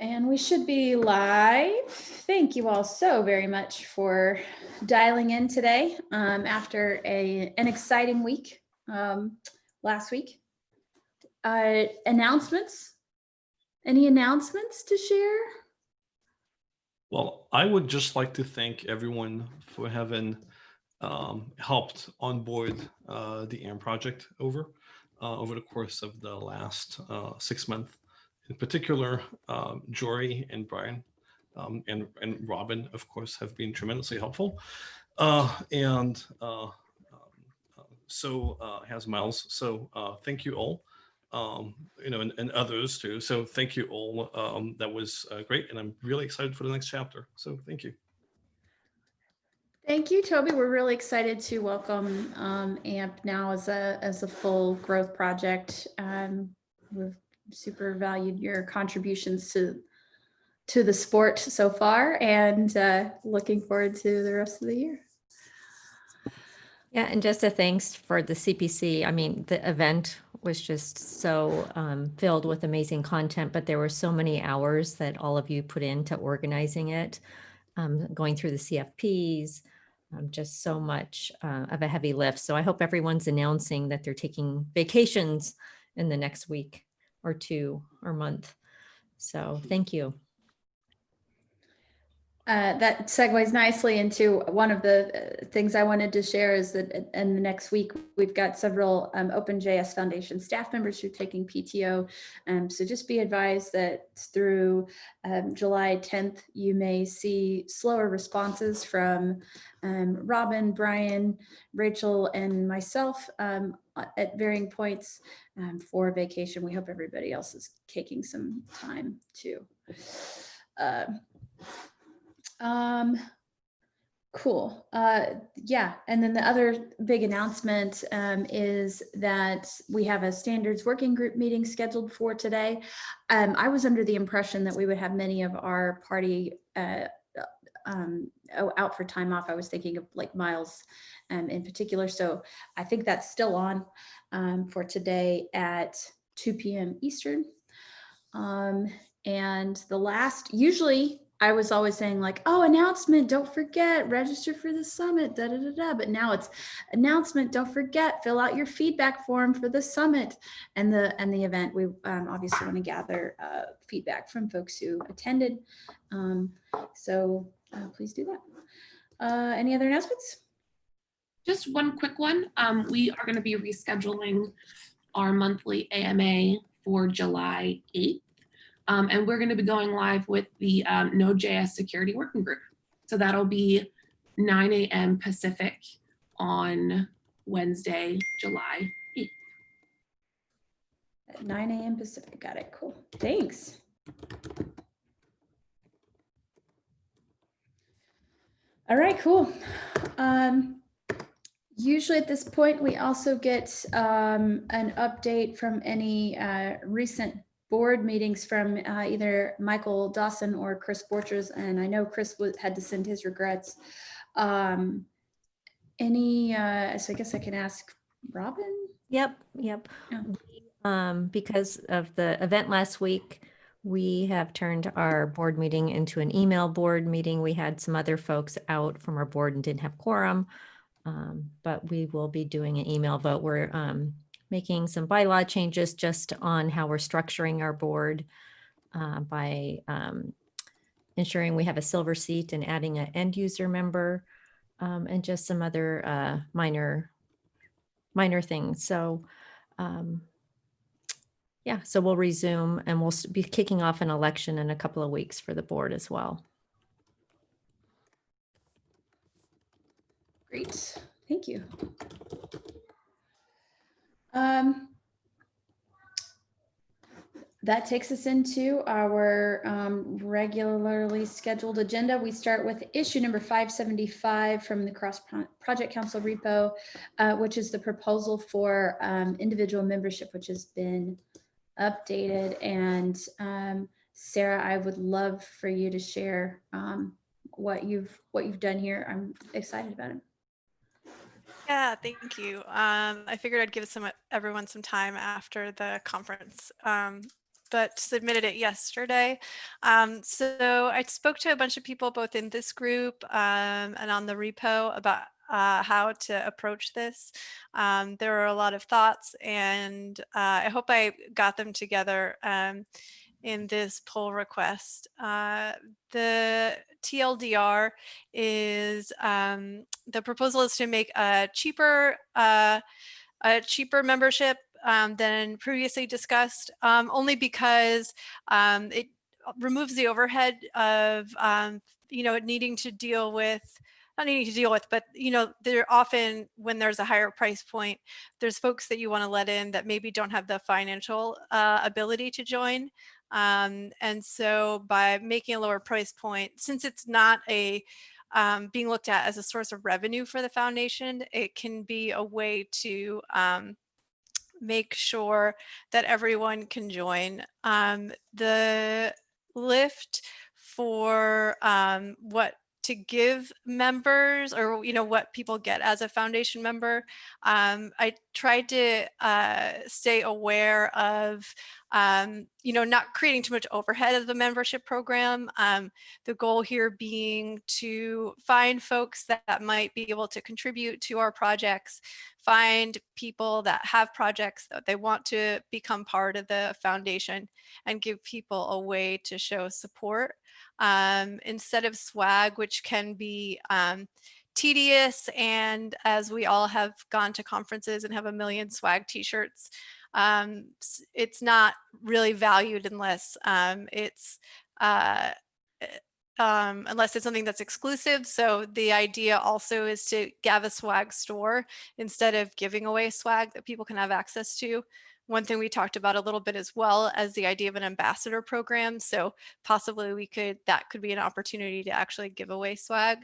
And we should be live. Thank you all so very much for dialing in today after an exciting week last week. Announcements? Any announcements to share? Well, I would just like to thank everyone for having helped onboard the AMP project over the course of the last 6 months. In particular, Jory and Brian and Robin, of course, have been tremendously helpful. So has Miles. So thank you all. And others too. So thank you all. That was great, and I'm really excited for the next chapter. So thank you. Thank you, Toby. We're really excited to welcome AMP now as a full growth project. We've super valued your contributions to the sport so far, and looking forward to the rest of the year. Yeah, and just a thanks for the CPC. I mean, the event was just so filled with amazing content, but there were so many hours that all of you put into organizing it, going through the CFPs, just so much of a heavy lift. So I hope everyone's announcing that they're taking vacations in the next week or two or month. So thank you. That segues nicely into one of the things I wanted to share is that in the next week, we've got several OpenJS Foundation staff members who are taking PTO. So just be advised that through July 10th, you may see slower responses from Robin, Brian, Rachel, and myself at varying points for vacation. We hope everybody else is taking some time too. Cool. Yeah. And then the other big announcement is that we have a standards working group meeting scheduled for today. I was under the impression that we would have many of our party out for time off. I was thinking of like Miles in particular. So I think that's still on for today at 2 p.m. Eastern. And the last, usually I was always saying like, oh, announcement, don't forget, register for the summit, da, da, da, da. But now it's announcement, don't forget, fill out your feedback form for the summit and the event. We obviously want to gather feedback from folks who attended. So please do that. Any other announcements? Just one quick one. We are going to be rescheduling our monthly AMA for July 8th. And we're going to be going live with the Node.js security working group. So that'll be 9 a.m. Pacific on Wednesday, July 8th. At 9 a.m. Pacific. Got it. Cool. Thanks. All right, cool. Usually at this point, we also get an update from any recent board meetings from either Michael Dawson or Chris Borchers, and I know Chris had to send his regrets. So I guess I can ask Robin? Yep. Yeah. Because of the event last week, we have turned our board meeting into an email board meeting. We had some other folks out from our board and didn't have quorum, but we will be doing an email vote. We're making some bylaw changes just on how we're structuring our board by ensuring we have a silver seat and adding an end user member and just some other minor things. So yeah, so we'll resume and we'll be kicking off an election in a couple of weeks for the board as well. Great, thank you. That takes us into our regularly scheduled agenda. We start with issue number 575 from the Cross Project Council repo, which is the proposal for individual membership, which has been updated. And Sarah, I would love for you to share what you've done here. I'm excited about it. Yeah, thank you. I figured I'd give everyone some time after the conference. but submitted it yesterday. So I spoke to a bunch of people both in this group and on the repo about how to approach this. There were a lot of thoughts, and I hope I got them together in this pull request. The TLDR is the proposal is to make a cheaper membership than previously discussed, only because it removes the overhead of needing to deal with, not needing to deal with, but there often, when there's a higher price point, there's folks that you want to let in that maybe don't have the financial ability to join. And so by making a lower price point, since it's not being looked at as a source of revenue for the foundation, it can be a way to make sure that everyone can join. The lift for what to give members, or what people get as a foundation member, I tried to stay aware of not creating too much overhead of the membership program. The goal here being to find folks that might be able to contribute to our projects, find people that have projects that they want to become part of the foundation, and give people a way to show support instead of swag, which can be tedious. And as we all have gone to conferences and have a million swag t-shirts, it's not really valued unless unless it's something that's exclusive. So the idea also is to have a swag store instead of giving away swag that people can have access to. One thing we talked about a little bit as well as the idea of an ambassador program. So possibly that could be an opportunity to actually give away swag.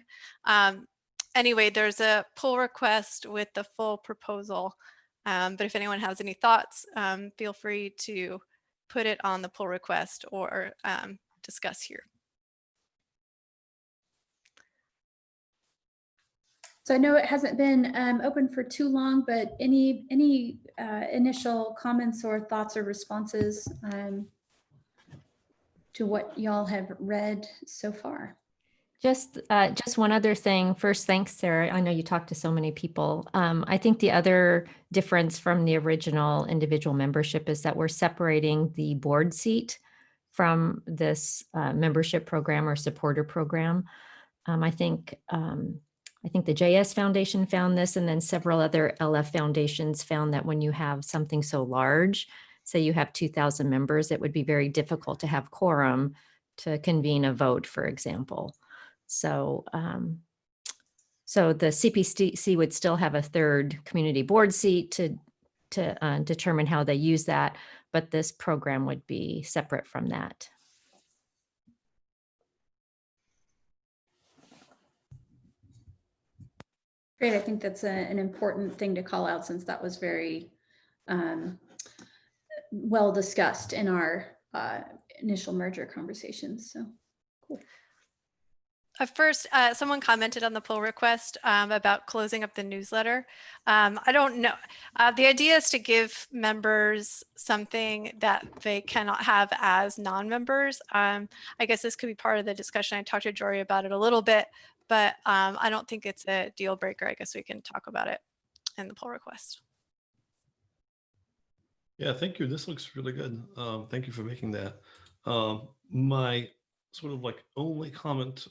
Anyway, there's a pull request with the full proposal. But if anyone has any thoughts, feel free to put it on the pull request or discuss here. So I know it hasn't been open for too long, but any initial comments or thoughts or responses to what y'all have read so far? Just one other thing. First, thanks, Sarah. I know you talked to so many people. I think the other difference from the original individual membership is that we're separating the board seat from this membership program or supporter program. I think the JS Foundation found this, and then several other LF foundations found that when you have something so large, say you have 2,000 members, it would be very difficult to have quorum to convene a vote, for example. So, so the CPC would still have a third community board seat to determine how they use that, but this program would be separate from that. Great, I think that's an important thing to call out, since that was very well discussed in our initial merger conversations. So cool. First, someone commented on the pull request about closing up the newsletter. I don't know. The idea is to give members something that they cannot have as non-members. I guess this could be part of the discussion. I talked to Jory about it a little bit, but I don't think it's a deal breaker. I guess we can talk about it in the pull request. Yeah, thank you. This looks really good. Thank you for making that. My sort of like only comment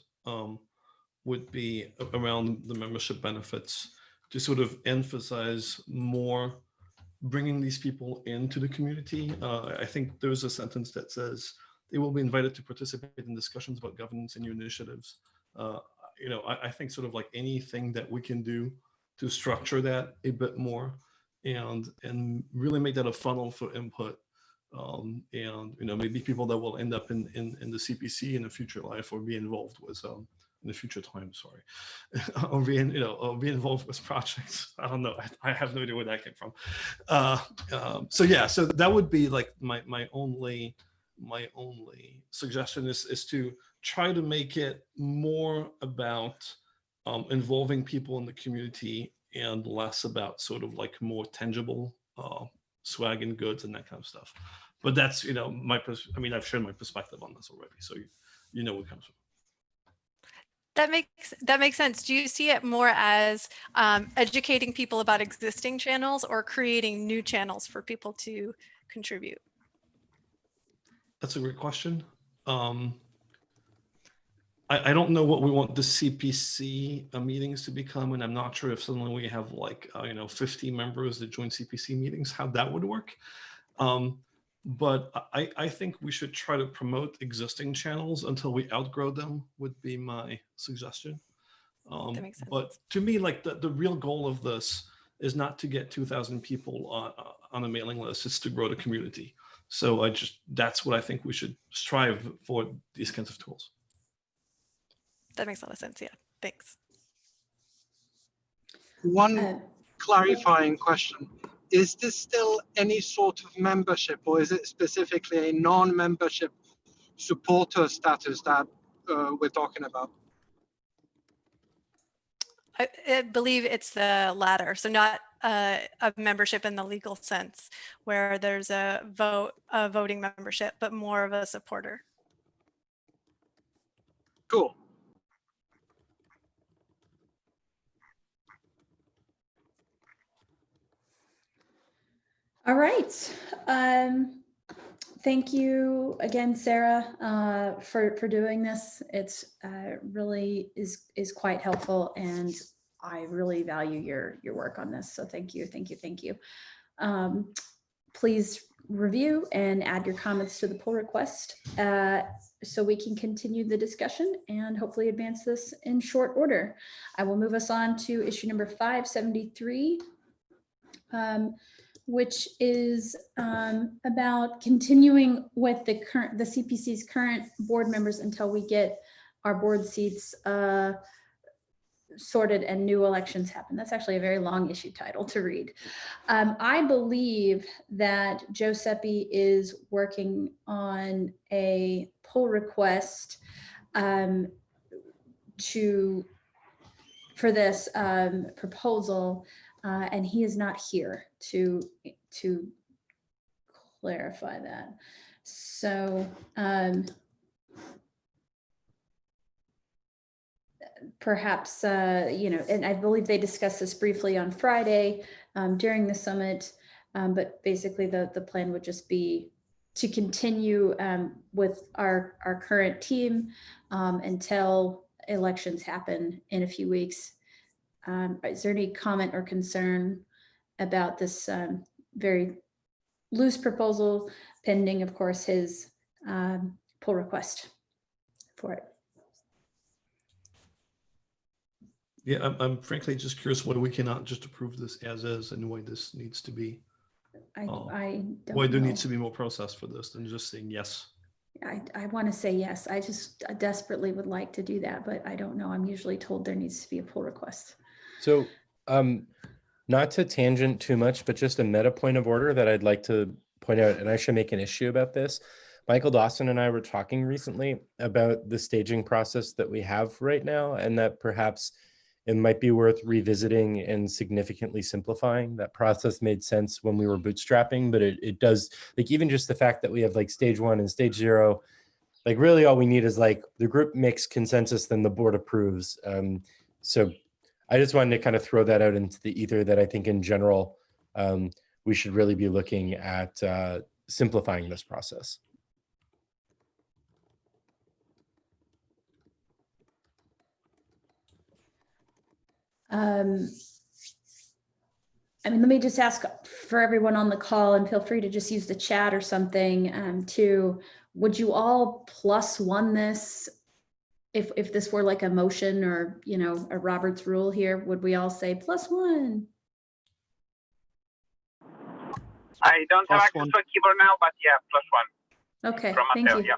would be around the membership benefits, to sort of emphasize more bringing these people into the community. I think there's a sentence that says they will be invited to participate in discussions about governance and new initiatives. I think sort of like anything that we can do to structure that a bit more and really make that a funnel for input. And maybe people that will end up in the CPC in a future life, or be involved with in the future time, sorry, or be involved with projects. I don't know. I have no idea where that came from. So yeah, so that would be like my only suggestion is to try to make it more about involving people in the community and less about sort of like more tangible swag and goods and that kind of stuff. But that's, I mean, I've shared my perspective on this already, so you know where it comes from. That makes sense. Do you see it more as educating people about existing channels or creating new channels for people to contribute? That's a great question. I don't know what we want the CPC meetings to become, and I'm not sure if suddenly we have like 50 members that join CPC meetings, how that would work. But I think we should try to promote existing channels until we outgrow them, would be my suggestion. That makes sense. But to me, like the real goal of this is not to get 2,000 people on a mailing list, it's to grow the community. So that's what I think we should strive for, these kinds of tools. That makes a lot of sense. Yeah, thanks. One clarifying question. Is this still any sort of membership, or is it specifically a non-membership supporter status that we're talking about? I believe it's the latter. So not a membership in the legal sense where there's a voting membership, but more of a supporter. Cool. All right. Thank you again, Sarah, for doing this. It's really is quite helpful, and I really value your work on this. So thank you, thank you, thank you. Please review and add your comments to the pull request so we can continue the discussion and hopefully advance this in short order. I will move us on to issue number 573. Which is about continuing with the CPC's current board members until we get our board seats sorted and new elections happen. That's actually a very long issue title to read. I believe that Joe Seppi is working on a pull request for this proposal. And he is not here to clarify that. So perhaps, and I believe they discussed this briefly on Friday during the summit, but basically the plan would just be to continue with our current team until elections happen in a few weeks. Is there any comment or concern about this very loose proposal, pending, of course, his pull request for it? Yeah, I'm frankly just curious why we cannot just approve this as is, and why this needs to be. I don't Why there know. needs to be more process for this than just saying yes. I want to say yes. I desperately would like to do that, but I don't know. I'm usually told there needs to be a pull request. So not to tangent too much, but just a meta point of order that I'd like to point out, and I should make an issue about this. Michael Dawson and I were talking recently about the staging process that we have right now, and that perhaps it might be worth revisiting and significantly simplifying. That process made sense when we were bootstrapping, but it does, like, even just the fact that we have like stage 1 and stage 0, like really all we need is like the group makes consensus, then the board approves. So I just wanted to kind of throw that out into the ether, that I think in general, we should really be looking at simplifying this process. I mean, let me just ask for everyone on the call, and feel free to just use the chat or something would you all +1 this? If this were like a motion or, a Robert's rule here, would we all say +1? I don't have access to a keyboard now, but yeah, +1. Okay, From thank Mattel, you. yeah.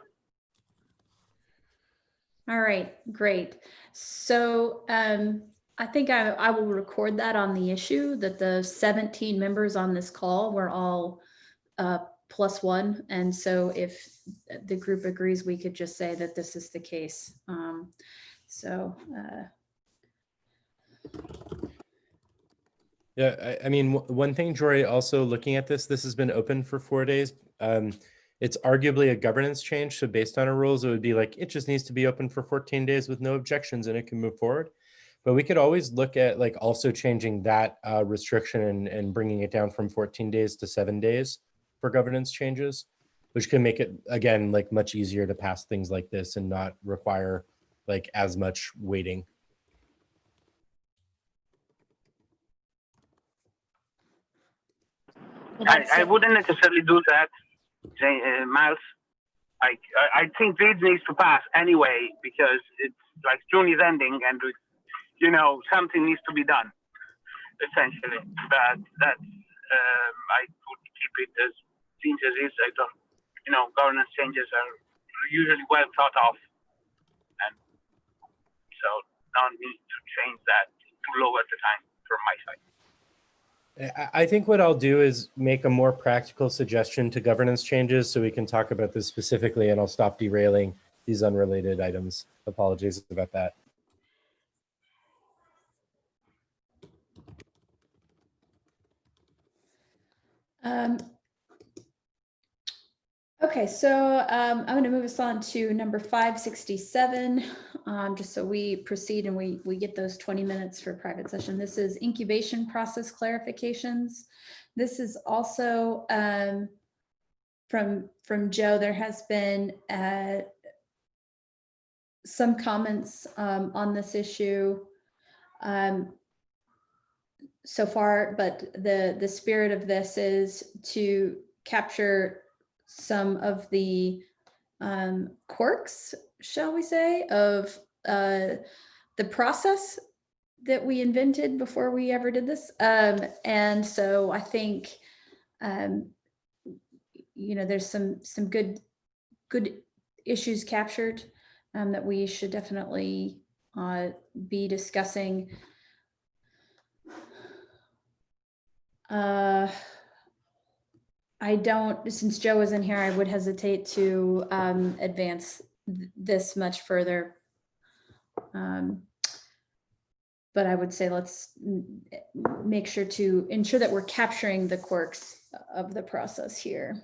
All right, great. So I think I will record that on the issue that the 17 members on this call were all +1. And so if the group agrees, we could just say that this is the case. Yeah, I mean, one thing, Jory, also looking at this has been open for 4 days. It's arguably a governance change. So based on our rules, it would be like, it just needs to be open for 14 days with no objections and it can move forward. But we could always look at like also changing that restriction and bringing it down from 14 days to 7 days for governance changes, which can make it, again, like much easier to pass things like this and not require like as much waiting. I wouldn't necessarily do that, Miles. Like, I think this needs to pass anyway, because it's like June is ending and, you know, something needs to be done, essentially. But that's, I would keep it as things as is. I don't, you know, governance changes are usually well thought of. And so no need to change that to lower the time from my side. I think what I'll do is make a more practical suggestion to governance changes so we can talk about this specifically, and I'll stop derailing these unrelated items. Apologies about that. Okay, so I'm going to move us on to number 567, just so we proceed and we get those 20 minutes for private session. This is incubation process clarifications. This is also from Joe. There has been some comments on this issue so far, but the spirit of this is to capture some of the quirks, shall we say, of the process that we invented before we ever did this. And so I think, you know, there's some good issues captured that we should definitely be discussing. I don't, since Joe isn't here, I would hesitate to advance this much further. But I would say let's make sure to ensure that we're capturing the quirks of the process here.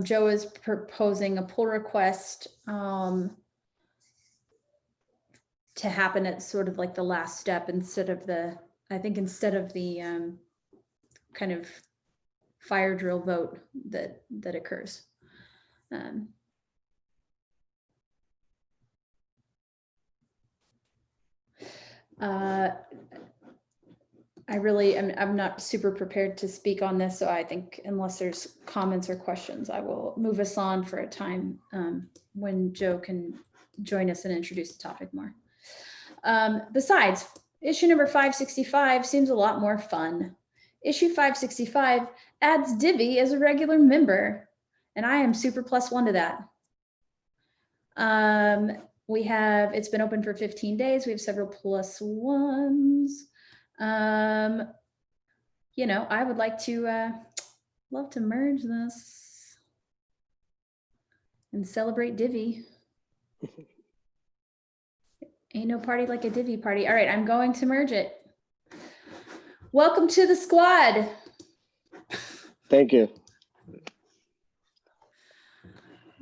Joe is proposing a pull request to happen at sort of like the last step instead of the, I think instead of the kind of fire drill vote that occurs. I'm not super prepared to speak on this, so I think unless there's comments or questions, I will move us on for a time when Joe can join us and introduce the topic more. Besides, issue number 565 seems a lot more fun. Issue 565 adds Divi as a regular member, and I am super +1 to that. It's been open for 15 days. We have several +1s. You know, I would like to love to merge this and celebrate Divi. Ain't no party like a Divi party. All right, I'm going to merge it. Welcome to the squad. Thank you.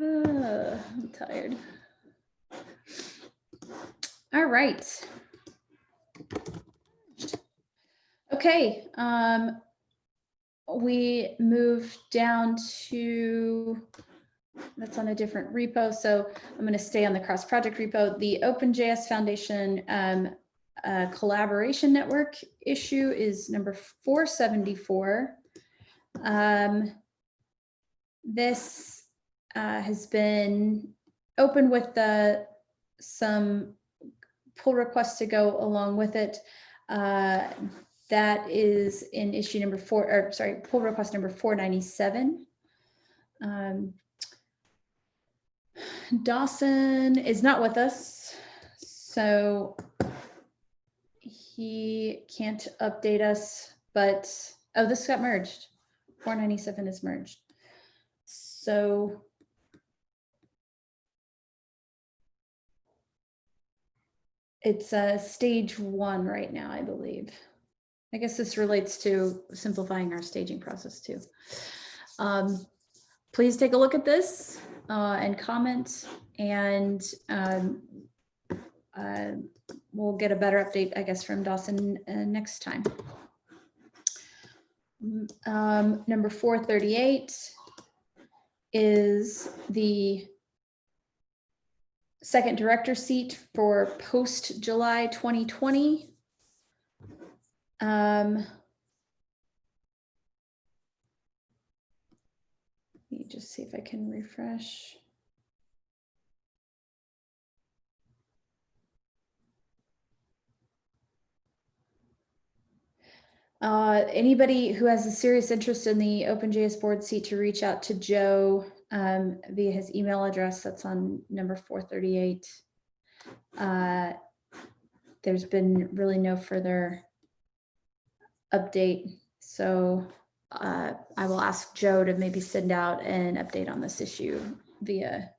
I'm tired. All right. Okay. We move down to, that's on a different repo. So I'm going to stay on the cross project repo. The OpenJS Foundation collaboration network issue is number 474. This has been open with some pull requests to go along with it. That is in issue number 4, or sorry, pull request number 497. Dawson is not with us, so he can't update us, but, oh, this got merged. 497 is merged. So it's stage 1 right now, I believe. I guess this relates to simplifying our staging process too. please take a look at this and comment, and we'll get a better update, I guess, from Dawson next time. Number 438 is the second director seat for post July 2020. Let me just see if I can refresh. Anybody who has a serious interest in the OpenJS board seat to reach out to Joe via his email address that's on number 438. There's been really no further update, so I will ask Joe to maybe send out an update on this issue via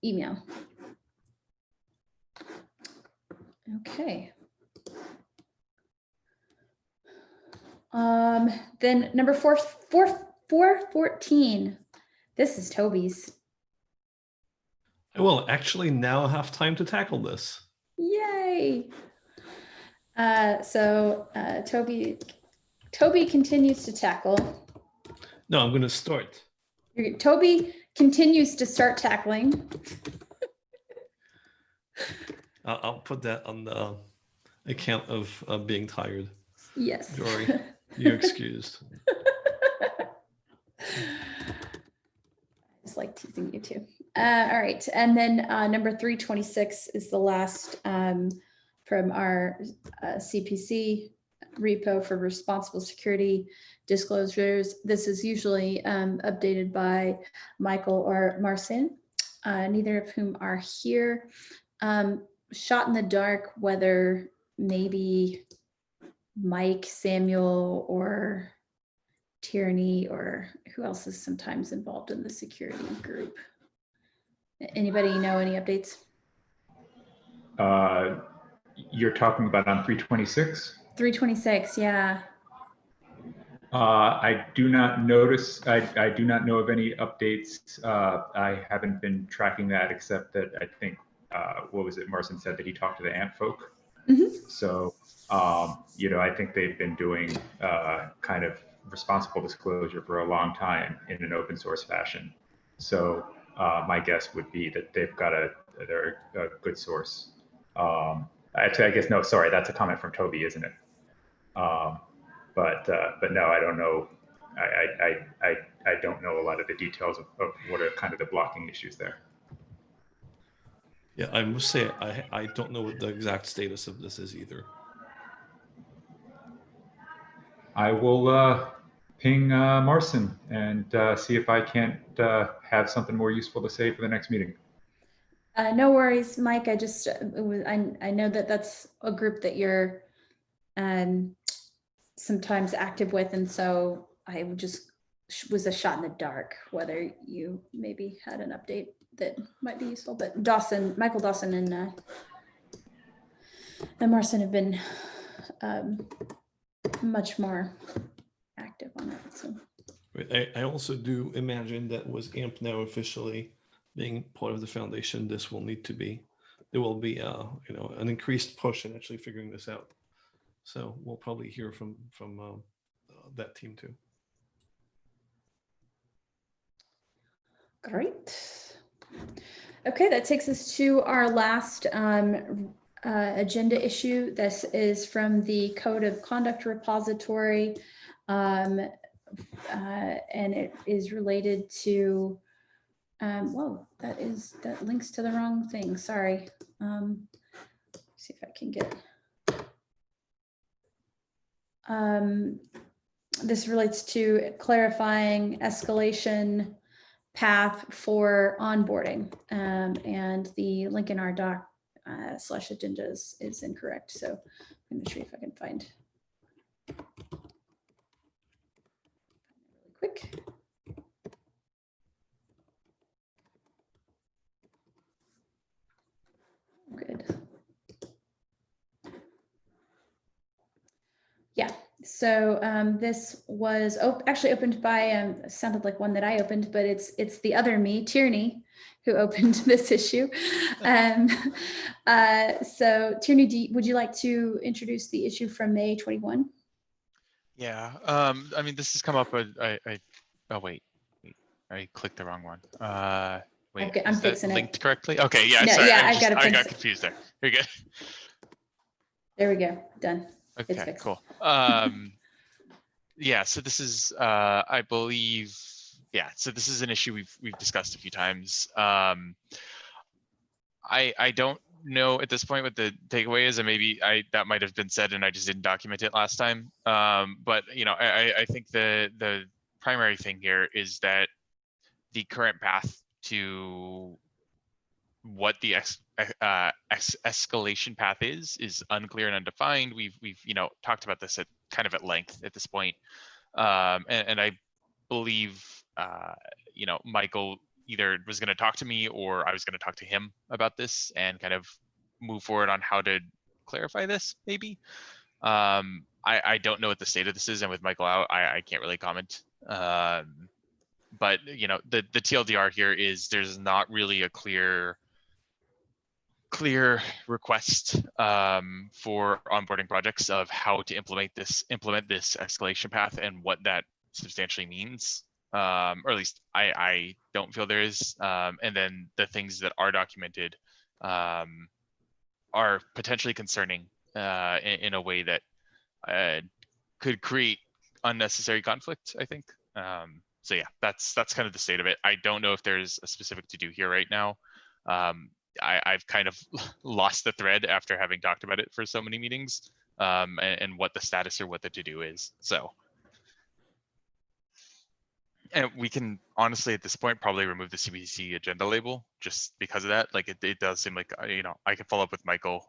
email. Okay. Then number 414. This is Toby's. I will actually now have time to tackle this. Yay! Toby continues to tackle. No, I'm going to start. Toby continues to start tackling. I'll put that on the account of being tired. Yes. Jory, you're excused. I just like teasing you too. All right, and then number 326 is the last from our CPC repo for responsible security disclosures. This is usually updated by Michael or Marcin, neither of whom are here. Shot in the dark whether maybe Mike, Samuel, or Tierney, or who else is sometimes involved in the security group. Anybody know any updates? You're talking about on 326? 326, yeah. I do not notice, I do not know of any updates. I haven't been tracking that, except that I think, what was it, Marcin said that he talked to the AMP folk. Mm-hmm. So, you know, I think they've been doing kind of responsible disclosure for a long time in an open source fashion. So my guess would be that they're a good source. Actually, I guess, no, sorry, that's a comment from Toby, isn't it? But no, I don't know. I don't know a lot of the details of what are kind of the blocking issues there. Yeah, I must say, I don't know what the exact status of this is either. I will ping Marcin and see if I can't have something more useful to say for the next meeting. No worries, Mike. I just, I know that that's a group that you're sometimes active with, and so I just was a shot in the dark whether you maybe had an update that might be useful. But Dawson, Michael Dawson, and Marcin have been much more active on that. So. I also do imagine that with AMP now officially being part of the foundation, this will need to be, there will be you know, an increased push in actually figuring this out. So we'll probably hear from that team too. Great. Okay, that takes us to our last agenda issue. This is from the Code of Conduct repository, and it is related to, whoa, that links to the wrong thing. Sorry. See if I can get. This relates to clarifying escalation path for onboarding, and the link in our doc /agenda is incorrect. So I'm going to see if I can find really quick. Good. Yeah. So this was actually opened by, sounded like one that I opened, but it's the other me, Tierney, who opened this issue. So Tierney, would you like to introduce the issue from May 21? Yeah, I mean, this has come up with, oh, wait, I clicked the wrong one. Wait, I'm is that fixing it. linked correctly? Okay, yeah, No, sorry, yeah, I got confused there. You're good. There we go, done. It's Okay, fixed. cool. Yeah, so this is, I believe, yeah, so this is an issue we've discussed a few times. I don't know at this point what the takeaway is, and maybe that might have been said and I just didn't document it last time. But you know, I think the primary thing here is that the current path to what the escalation path is unclear and undefined. We've you know talked about this at length at this point, and I believe you know Michael either was going to talk to me or I was going to talk to him about this and kind of move forward on how to clarify this maybe. I don't know what the state of this is, and with Michael out, I can't really comment. But you know, the TLDR here is there's not really a clear request for onboarding projects of how to implement this escalation path and what that substantially means. Or at least I don't feel there is. And then the things that are documented are potentially concerning in a way that could create unnecessary conflict, I think. So yeah, that's kind of the state of it. I don't know if there's a specific to do here right now. I've kind of lost the thread after having talked about it for so many meetings, and what the status or what the to-do is. So, and we can honestly at this point probably remove the CPC agenda label just because of that. Like it does seem like, you know, I can follow up with Michael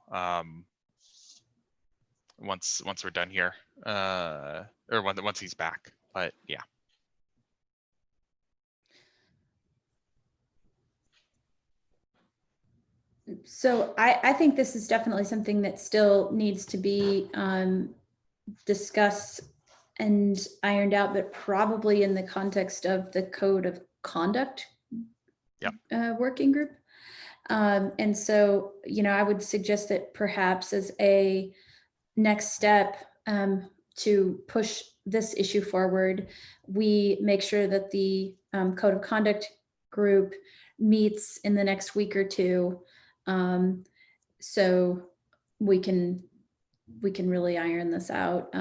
once we're done here, or once he's back. But yeah. So I think this is definitely something that still needs to be discussed and ironed out, but probably in the context of the code of conduct working group. And so, you know, I would suggest that perhaps as a next step to push this issue forward, we make sure that the code of conduct group meets in the next week or two, so we can really iron this out.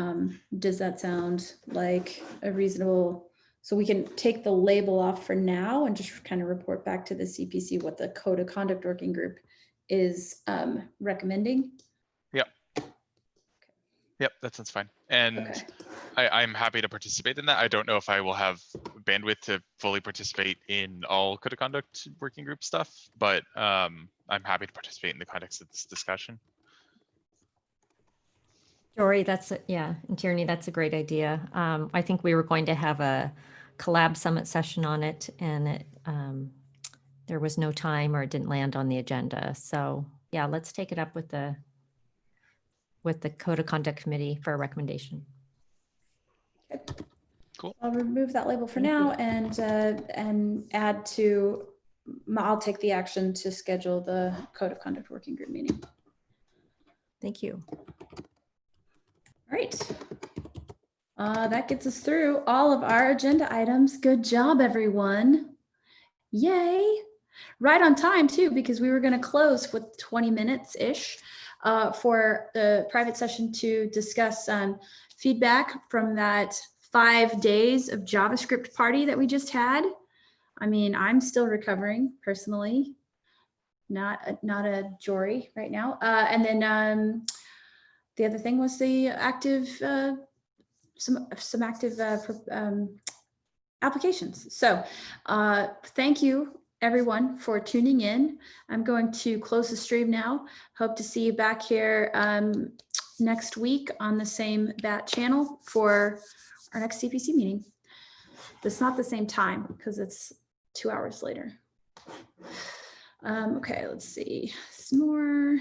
Does that sound like a reasonable, so we can take the label off for now and just kind of report back to the CPC what the code of conduct working group is recommending? Yep, that sounds fine. And Okay. I'm happy to participate in that. I don't know if I will have bandwidth to fully participate in all code of conduct working group stuff, but I'm happy to participate in the context of this discussion. Jory, yeah, and Tierney, that's a great idea. I think we were going to have a collab summit session on it, and there was no time or it didn't land on the agenda. So yeah, let's take it up with the Code of Conduct Committee for a recommendation. Okay. Cool. I'll remove that label for now and add to, I'll take the action to schedule the Code of Conduct Working Group meeting. Thank you. All right. That gets us through all of our agenda items. Good job, everyone. Yay. Right on time too, because we were going to close with 20 minutes-ish for the private session to discuss feedback from that 5 days of JavaScript party that we just had. I mean, I'm still recovering personally, not a Jory right now. And then the other thing was the active, some active applications. So thank you everyone for tuning in. I'm going to close the stream now. Hope to see you back here next week on the same bat channel for our next CPC meeting. It's not the same time because it's 2 hours later. Okay, let's see. Some more.